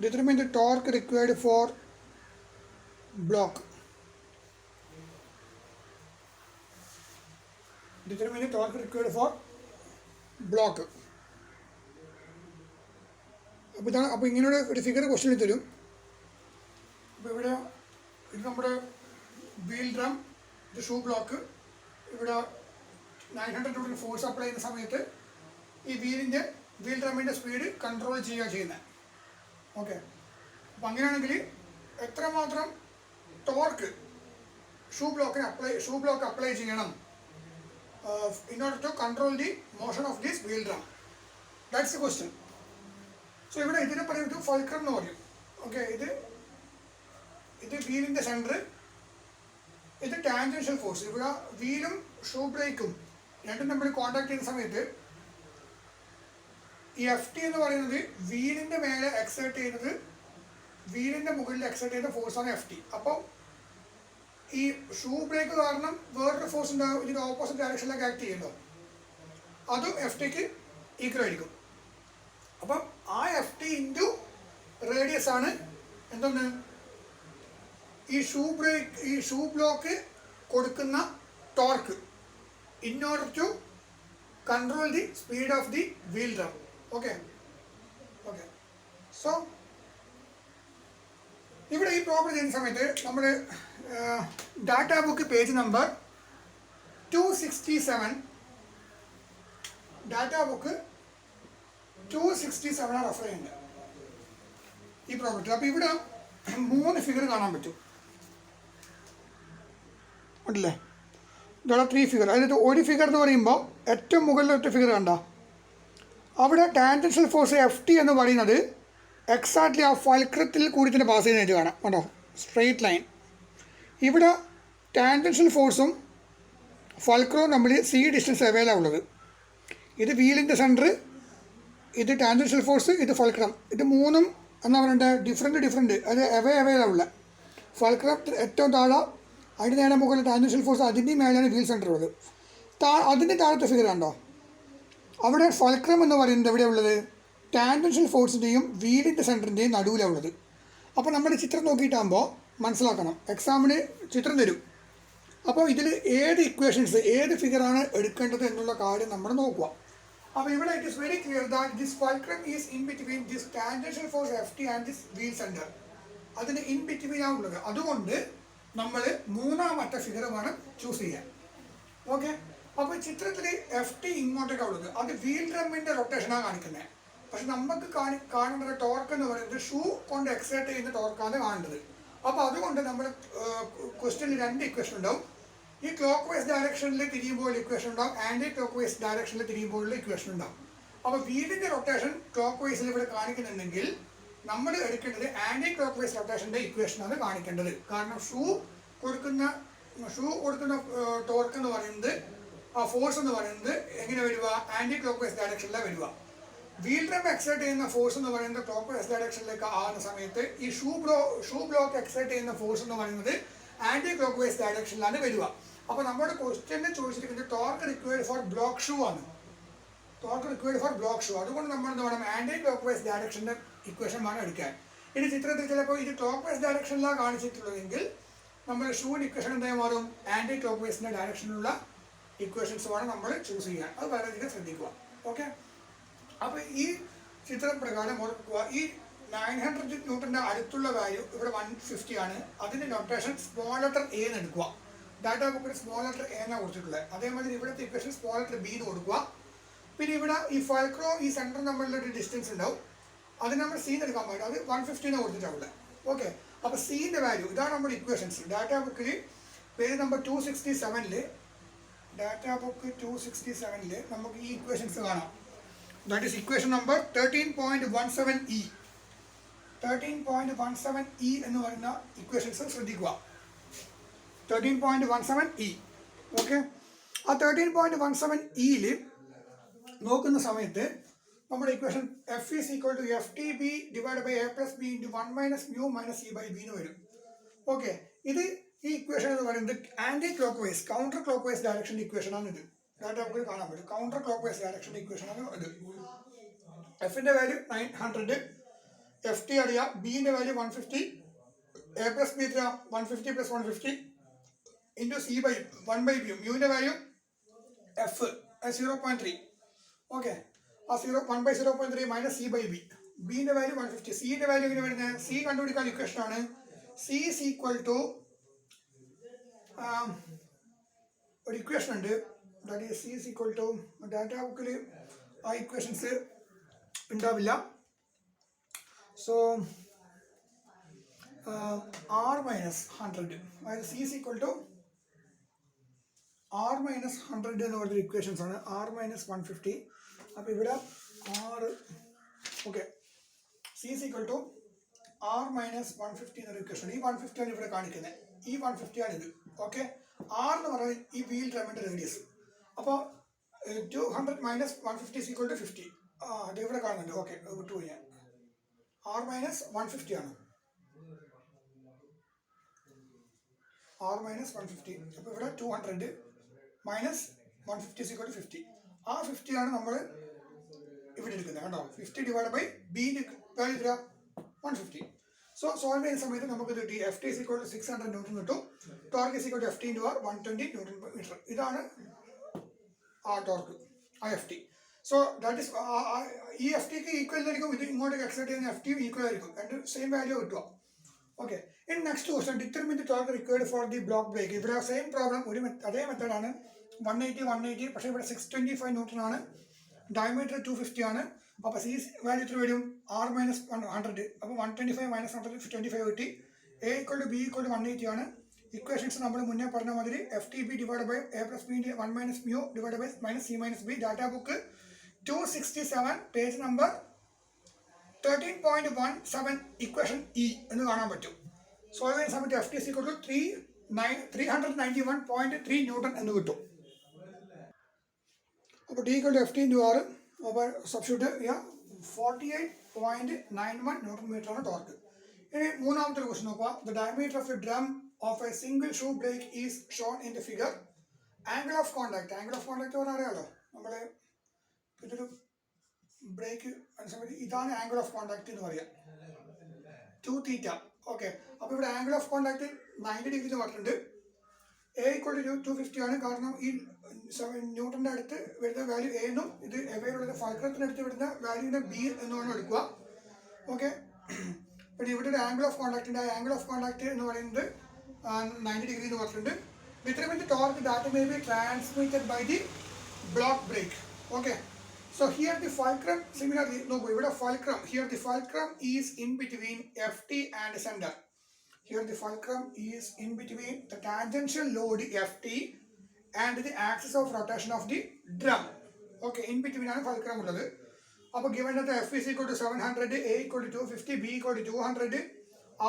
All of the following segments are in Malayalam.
determine the torque required for block. Determine the torque required for block. അപ്പോൾ ഇങ്ങനെയുള്ള ഒരു ഫിഗർ ക്വസ്റ്റ്യൻ തരും. അപ്പോൾ ഇവിടെ ഇത് നമ്മുടെ വീൽ ഡ്രം, ഇത് ഷൂ ബ്ലോക്ക്. ഇവിടെ 900 ന്യൂട്ടൺ ഫോഴ്സ് അപ്ലൈ ചെയ്യുന്ന സമയത്ത് ഈ വീൽ ഡ്രമ്മിൻ്റെ സ്പീഡ് കൺട്രോൾ ചെയ്യുന്നത്. ഓക്കെ, അപ്പം അങ്ങനെയാണെങ്കിൽ എത്രമാത്രം ടോർക്ക് ഷൂ ബ്ലോക്ക് അപ്ലൈ ചെയ്യണം in order to control the motion of this wheel drum? That's the question. So ഇവിടെ ഇതിനെ പറയുന്നത് ഫൾക്രം എന്ന് പറയും. ഓക്കെ, ഇത് വീലിൻ്റെ സെൻറ്റർ, ഇത് ടാൻജൻഷ്യൽ ഫോഴ്സ്. ഇവിടെ വീലും ഷൂ ബ്രേക്കും രണ്ടും തമ്മിൽ കോൺടാക്ട് ചെയ്യുന്ന സമയത്ത് ഈ FT എന്ന് പറയുന്നത് വീലിൻ്റെ മേലെ എക്സേർട്ട് ചെയ്യുന്നത്, വീലിൻ്റെ മുകളിൽ എക്സേർട്ട് ചെയ്യുന്ന ഫോഴ്സാണ് FT. അപ്പം ഈ ഷൂ ബ്രേക്ക് കാരണം വേറൊരു ഫോഴ്സ് ഉണ്ടാകും, ഇതിൻ്റെ ഓപ്പോസിറ്റ് ഡയറക്ഷനിലേക്ക് ആക്ട് ചെയ്യുമല്ലോ, അതും FTക്ക് ഈക്വൽ ആയിരിക്കും. അപ്പം ആ FT ഇൻറ്റു റേഡിയസ് ആണ് എന്താണ് ഈ ഷൂ ബ്ലോക്ക് കൊടുക്കുന്ന torque in order to control the speed of the wheel drum. Okay, so ഇവിടെ ഈ പ്രോബ്ലം ചെയ്യുന്ന സമയത്ത് നമ്മൾ data book page number 267, data book 267 refer ചെയ്യുന്നത് ഈ പ്രോബ്ലത്തിൽ. അപ്പോൾ ഇവിടെ 3 ഫിഗർ കാണാൻ പറ്റും, ഉണ്ടല്ലേ? ഇവിടെ 3 ഫിഗർ. അതിൽ ഒരു ഫിഗർ എന്ന് പറയുമ്പോൾ ഏറ്റവും മുകളിലൊറ്റ ഫിഗർ കണ്ട അവിടെ ടാൻജൻഷ്യൽ ഫോഴ്സ് FT എന്ന് പറയുന്നത് എക്സാക്ട്ലി ആ ഫൾക്രത്തിൽ കൂടി തന്നെ പാസ് ചെയ്യുന്നതായിട്ട് കാണാം. കണ്ടോ, സ്ട്രെയിറ്റ് ലൈൻ. ഇവിടെ ടാൻജൻഷ്യൽ ഫോഴ്സും ഫൾക്രവും തമ്മിൽ C ഡിസ്റ്റൻസ് അവൈലബിളുള്ളത്. ഇത് വീലിൻ്റെ സെൻറ്റർ, ഇത് ടാൻജൻഷ്യൽ ഫോഴ്സ്, ഇത് ഫൾക്രം. ഇത് മൂന്നും എന്താ പറയണ്ടത്, ഡിഫറെൻറ്റ് അത് അവൈലബിള. ഫൾക്രം ഏറ്റവും താഴെ, അതിൻ്റെ നേരെ മുകളിൽ ടാൻജൻഷ്യൽ ഫോഴ്സ്, അതിൻ്റെ മേലെയാണ് വീൽ സെൻറ്റർ ഉള്ളത്. അതിൻ്റെ താഴത്തെ ഫിഗർ കണ്ടോ, അവിടെ ഫൾക്രം എന്ന് പറയുന്നത് എവിടെയുള്ളത്, ടാൻജൻഷ്യൽ ഫോഴ്സിൻ്റെയും വീലിൻ്റെ സെൻറ്ററിൻ്റെയും നടുവിലാണ് ഉള്ളത്. അപ്പോൾ നമ്മൾ ചിത്രം നോക്കിയിട്ടാകുമ്പോൾ മനസ്സിലാക്കണം, എക്സാമിന് ചിത്രം തരും. അപ്പോൾ ഇതിൽ ഏത് ഇക്വേഷൻസ്, ഏത് ഫിഗറാണ് എടുക്കേണ്ടത് എന്നുള്ള കാര്യം നമ്മൾ നോക്കുക. അപ്പോൾ ഇവിടെ it is very clear that this fulcrum is in between this tangential force FT and this wheel centre. അതിന് ഇൻ ബിറ്റ്വീൻ ആണുള്ളത്. അതുകൊണ്ട് നമ്മൾ മൂന്നാമത്തെ ഫിഗർ വേണം ചൂസ് ചെയ്യാൻ. ഓക്കെ, അപ്പോൾ ചിത്രത്തിൽ FT ഇങ്ങോട്ടേക്കാണ് ഉള്ളത്, അത് വീൽ ഡ്രമ്മിൻ്റെ റൊട്ടേഷനാണ് കാണിക്കുന്നത്. പക്ഷെ നമുക്ക് കാണേണ്ട ടോർക്ക് എന്ന് പറയുന്നത് ഷൂ കൊണ്ട് എക്സേർട്ട് ചെയ്യുന്ന ടോർക്കാണ് കാണേണ്ടത്. അപ്പോൾ അതുകൊണ്ട് നമ്മൾ ക്വസ്റ്റ്യനിൽ 2 ഇക്വേഷൻ ഉണ്ടാവും. ഈ ക്ലോക്ക് വൈസ് ഡയറക്ഷനിൽ തിരിയുമ്പോൾ ഇക്വേഷൻ ഉണ്ടാവും, ആൻറ്റി ക്ലോക്ക് വൈസ് ഡയറക്ഷനിൽ തിരിയുമ്പോഴുള്ള ഇക്വേഷൻ ഉണ്ടാവും. അപ്പോൾ വീലിൻ്റെ റൊട്ടേഷൻ ക്ലോക്ക് വൈസിൽ ഇവിടെ കാണിക്കുന്നുണ്ടെങ്കിൽ നമ്മൾ എടുക്കേണ്ടത് ആൻറ്റി ക്ലോക്ക് വൈസ് റൊട്ടേഷൻ്റെ ഇക്വേഷനാണ് കാണിക്കേണ്ടത്. കാരണം ഷൂ കൊടുക്കുന്ന ടോർക്ക് എന്ന് പറയുന്നത്, ആ ഫോഴ്സ് എന്ന് പറയുന്നത് എങ്ങനെ വരിക, ആൻറ്റി ക്ലോക്ക് വൈസ് ഡയറക്ഷനിലാണ് വരിക. വീൽ ഡ്രം എക്സേർട്ട് ചെയ്യുന്ന ഫോഴ്സ് എന്ന് പറയുന്നത് ക്ലോക്ക് വൈസ് ഡയറക്ഷനിലേക്ക് ആകുന്ന സമയത്ത് ഈ ഷൂ ബ്ലോക്ക് എക്സേർട്ട് ചെയ്യുന്ന ഫോഴ്സ് എന്ന് പറയുന്നത് ആൻറ്റി ക്ലോക്ക് വൈസ് ഡയറക്ഷനിലാണ് വരിക. അപ്പോൾ നമ്മുടെ ക്വസ്റ്റ്യനിൽ ചോദിച്ചിരിക്കുന്നത് torque required four block shoe ആണ്. അതുകൊണ്ട് നമ്മൾ എന്ത് വേണം, ആൻറ്റി ക്ലോക്ക് വൈസ് ഡയറക്ഷൻ്റെ ഇക്വേഷൻ വേണം എടുക്കാൻ. ഇനി ചിത്രത്തിൽ ചിലപ്പോൾ ഇത് ക്ലോക്ക് വൈസ് ഡയറക്ഷനിലാണ് കാണിച്ചിട്ടുള്ളതെങ്കിൽ നമ്മൾ ഷൂവിൻ്റെ ഇക്വേഷൻ എന്തായി മാറും, ആൻറ്റി ക്ലോക്ക് വൈസിൻ്റെ ഡയറക്ഷനിലുള്ള ഇക്വേഷൻസ് വേണം നമ്മൾ ചൂസ് ചെയ്യാൻ. അത് വളരെയധികം ശ്രദ്ധിക്കുക. ഓക്കെ, അപ്പോൾ ഈ ചിത്രം പ്രകാരം ഓർക്കുക, ഈ 900 ന്യൂട്ടൻ്റെ അടുത്തുള്ള വാല്യൂ ഇവിടെ 150 ആണ്. അതിൻ്റെ നൊട്ടേഷൻ സ്മോൾ ലെറ്റർ A എന്ന് എടുക്കുക. ഡാറ്റാ ബുക്കിൽ സ്മോൾ ലെറ്റർ A എന്നാണ് കൊടുത്തിട്ടുള്ളത്. അതേമാതിരി ഇവിടുത്തെ ഇക്വേഷൻ സ്മോൾ ലെറ്റർ B എന്ന് കൊടുക്കുക. പിന്നെ ഇവിടെ ഈ ഫൾക്രോ ഈ സെൻറ്റർ തമ്മിലൊരു ഡിസ്റ്റൻസ് ഉണ്ടാവും, അത് നമ്മൾ C എന്ന് എടുക്കാൻ പാടില്ല, അത് 150 എന്ന് കൊടുത്തിട്ടുണ്ട്. ഓക്കെ, അപ്പോൾ C-ൻ്റെ വാല്യൂ ഇതാണ് നമ്മുടെ ഇക്വേഷൻസ്. ഡാറ്റാ ബുക്കിൽ പേജ് നമ്പർ 267 ഡാറ്റാ ബുക്ക് 267 നമുക്ക് ഈ ഇക്വേഷൻസ് കാണാം. That is equation number 13.17E. 13.17E എന്ന് പറയുന്ന ഇക്വേഷൻസ് ശ്രദ്ധിക്കുക. 13.17E. ഓക്കെ, ആ 13.17Eയിൽ നോക്കുന്ന സമയത്ത് നമ്മുടെ equation F is equal to FTB divided by A plus B into 1 minus mu minus E by B എന്ന് വരും. ഓക്കെ, ഇത് ഈ ഇക്വേഷൻ എന്ന് പറയുന്നത് anticlockwise, counter clockwise ഡയറക്ഷൻ്റെ ഇക്വേഷനാണ് ഇത്. ഡാറ്റ നമുക്ക് കാണാൻ പറ്റും, കൗണ്ടർ ക്ലോക്ക് വൈസ് ഡയറക്ഷൻ്റെ ഇക്വേഷനാണ് ഇത്. എഫിൻ്റെ വാല്യൂ 900, എഫ് ടി അറിയാം, ബിൻ്റെ വാല്യൂ 150, എ പ്ലസ് ബി എത്ര 150 plus 150 into C by 1/b, മ്യൂവിൻ്റെ വാല്യൂ എഫ് 0.3. ഓക്കെ, ആ 1/0.3 മൈനസ് സി ബൈ ബി, ബിൻ്റെ വാല്യൂ 150, സിൻ്റെ വാല്യൂ എങ്ങനെ വരുന്നത്, സി കണ്ടുപിടിക്കാൻ ഇക്വേഷൻ ആണ് സി ഇസ് ഈക്വൽ ടു ഒരു ഇക്വേഷൻ ഉണ്ട്, that is C is equal to, data ബുക്കിൽ ആ ഇക്വേഷൻസ് ഉണ്ടാവില്ല. സോ ആർ മൈനസ് 100, അതായത് C is equal to R minus 100 എന്ന് പറഞ്ഞൊരു ഇക്വേഷൻസ് ആണ്, ആർ മൈനസ് 150. അപ്പോൾ ഇവിടെ ആറ്, okay, C is equal to R minus 150 എന്നൊരു ഇക്വേഷൻ. ഈ 150 ആണ് ഇവിടെ കാണിക്കുന്നത്, ഈ 150 ആണ് ഇത്. ഓക്കെ, ആർ എന്ന് പറയുന്നത് ഈ വീൽ ഡ്രമ്മിൻ്റെ റേഡിയസ്. അപ്പോൾ 200 മൈനസ് 150 ഇസ് ഈക്വൽ ടു 50. അത് ഇവിടെ കാണുന്നുണ്ട്. ഓക്കെ, വിട്ടുപോയി ഞാൻ. ആർ മൈനസ് 150 ആണ്, ആർ മൈനസ് 150. അപ്പോൾ ഇവിടെ 200 മൈനസ് 150 ഇസ് ഈക്വൽ ടു 50. ആ 50 ആണ് നമ്മൾ ഇവിടെ എടുക്കുന്നത്, കണ്ടോ. 50 ഡിവൈഡ് ബൈ ബിൻ്റെ വാല്യൂ എത്ര 150. സോ സോൾവ് ചെയ്യുന്ന സമയത്ത് നമുക്ക് കിട്ടി F T is equal to 600 newton കിട്ടും. Torque is equal to F T into R 120 newton per metre. ഇതാണ് ആ ടോർക്ക്, ആ F T. So that is ഈ എഫ് ടിക്ക് ഈക്വൽ ആയിരിക്കും, ഇത് ഇങ്ങോട്ട് എക്സൈറ്റ് ചെയ്യുന്ന എഫ് ടി ഈക്വൽ ആയിരിക്കും, രണ്ട് സെയിം വാല്യൂ കിട്ടുക. Okay, in next question determine the torque required for the block brake. ഇവിടെ സെയിം പ്രോബ്ലം, അതേ മെത്തേഡാണ്. 180 പക്ഷേ ഇവിടെ 625 ന്യൂട്ടൺ ആണ്, ഡയമീറ്റർ 250 ആണ്. അപ്പോൾ സി വാല്യൂ എത്ര വരും, ആർ മൈനസ് 100. അപ്പോൾ 125 മൈനസ് 125 കിട്ടി. A equal to B equal to 180 ആണ്. ഇക്വേഷൻസ് നമ്മൾ മുന്നേ പറഞ്ഞ മാതിരി F T B divide by A plus ബിൻ്റെ 1 minus mu divide by minus C minus B. Data book 267 page number 13.17 equation E എന്ന് കാണാൻ പറ്റും. സോൾവ് ചെയ്യുന്ന സമയത്ത് F T is equal to 391.3 newton എന്ന് കിട്ടും. അപ്പോൾ T equal to F T into R, അപ്പോൾ സബ്സ്റ്റിറ്റ്യൂട്ട് ചെയ്യാം, 48.91 ന്യൂട്ടൺ മീറ്റർ ആണ് ടോർക്ക്. ഇനി മൂന്നാമത്തെ ഒരു ക്വസ്റ്റൻ നോക്കുക. The diameter of A drum of A single shoe break is shown in the figure. Angle of contact, angle of contact പറഞ്ഞാൽ അറിയാമല്ലോ, നമ്മൾ ഇതൊരു ബ്രേക്ക് സമയത്ത് ഇതാണ് ആംഗിൾ ഓഫ് കോണ്ടാക്ട് എന്ന് പറയാം, 2 തീറ്റ. ഓക്കെ, അപ്പോൾ ഇവിടെ ആംഗിൾ ഓഫ് കോണ്ടാക്ട് 90 ഡിഗ്രി പറഞ്ഞിട്ടുണ്ട്. എ ഈക്വൽ ടു 250 ആണ്, കാരണം ഈ ന്യൂട്ടൻ്റെ അടുത്ത് വരുന്ന വാല്യൂ എ എന്നും ഇത് എവയിലുള്ള ഫൽക്രത്തിനടുത്ത് വരുന്ന വാല്യൂവിനെ ബി എന്നുമാണ് എടുക്കുക. ഓക്കെ, പിന്നെ ഇവിടെ ഒരു ആംഗിൾ ഓഫ് കോണ്ടാക്റ്റിൻ്റെ ആംഗിൾ ഓഫ് കോണ്ടാക്ട് എന്ന് പറയുന്നത് 90 ഡിഗ്രി എന്ന് പറഞ്ഞിട്ടുണ്ട്. Determine the torque that may be transmitted by the block brake. Okay, so here the fulcrum, similarly, no, ഇവിടെ fulcrum, here the fulcrum is in between FT and center. Here the fulcrum is in between the tangential load FT and the axis of rotation of the drum. Okay, in between ആണ് fulcrum ഉള്ളത്. അപ്പോൾ given that F is equal to 700, A equal to 250, B equal to 200,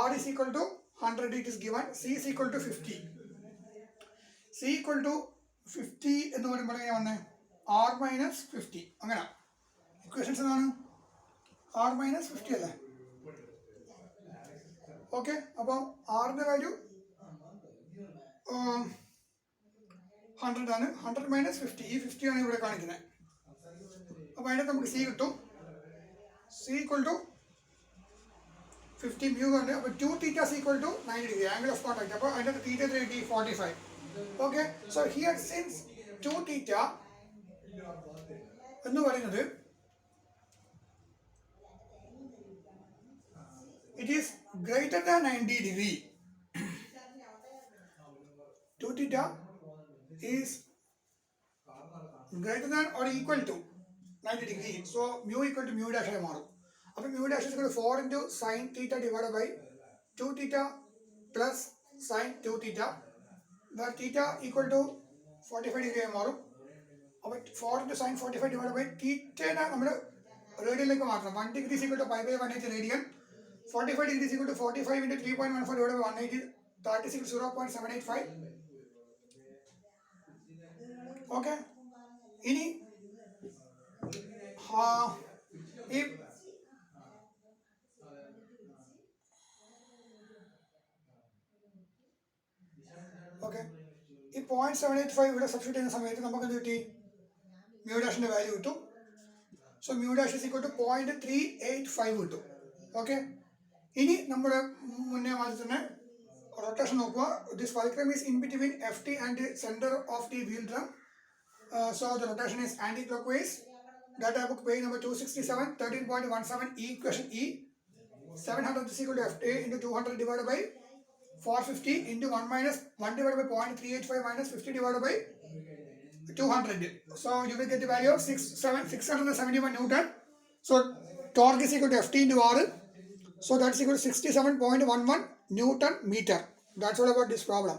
R is equal to 100, it is given, C is equal to 50. C equal to 50 എന്ന് പറയുമ്പോൾ എങ്ങനെ വന്നേ, R minus 50, അങ്ങനെ ഇക്വേഷൻസ് എന്താണ്, R minus 50 അല്ലേ. ഓക്കെ, അപ്പോൾ ആറിൻ്റെ വാല്യൂ 100 ആണ്, 100 മൈനസ് 50, ഈ 50 ആണ് ഇവിടെ കാണിക്കുന്നത്. അപ്പോൾ അതിനകത്ത് നമുക്ക് സി കിട്ടും, സി ഈക്വൽ ടു 50 മ്യൂ ഉണ്ട്. അപ്പോൾ 2 theta equal to 90 degree angle of contact. അപ്പോൾ അതിനകത്ത് theta 3 45. Okay, so here since 2 theta എന്ന് പറയുന്നത് it is greater than 90 degree. 2 theta is greater than or equal to 90 degree. So mu equal to mu dash ആയി മാറും. അപ്പോൾ mu dash is equal to 4 into sin theta divided by 2 theta plus sin 2 theta. Where theta equal to 45 degree ആയി മാറും. അപ്പോൾ 4 into sin 45 divided by theta നമ്മൾ റേഡിയനിലേക്ക് മാറ്റണം. 1 degree is equal to pi by 180 radian. 45 degrees equal to 45 into 3.14 divided by 180, 36 0.785. Okay, ഇനി ഈ ഓക്കെ ഈ 0.785 ഇവിടെ സബ്സ്റ്റിറ്റ്യൂട്ട് ചെയ്യുന്ന സമയത്ത് നമുക്ക് എന്ത് കിട്ടി, മ്യൂ ഡാഷിൻ്റെ വാല്യൂ കിട്ടും. So mu dash is equal to 0.385 കിട്ടും. ഓക്കെ. ഇനി നമ്മൾ മുന്നേ മാതിരി തന്നെ റൊട്ടേഷൻ നോക്കുക. This fulcrum is in between FT and centre of the wheel drum. So the rotation is anti-clockwise. Data book page number 267, 13.17 E, question E. 700 is equal to FT into 200 divided by 450 into 1 minus 1 divided by 0.385 minus 50 divided by 200. So you will get the value of 671 Newton. So torque is equal to FT into R. So that's equal to 67.11 Newton meter. That's all about this problem.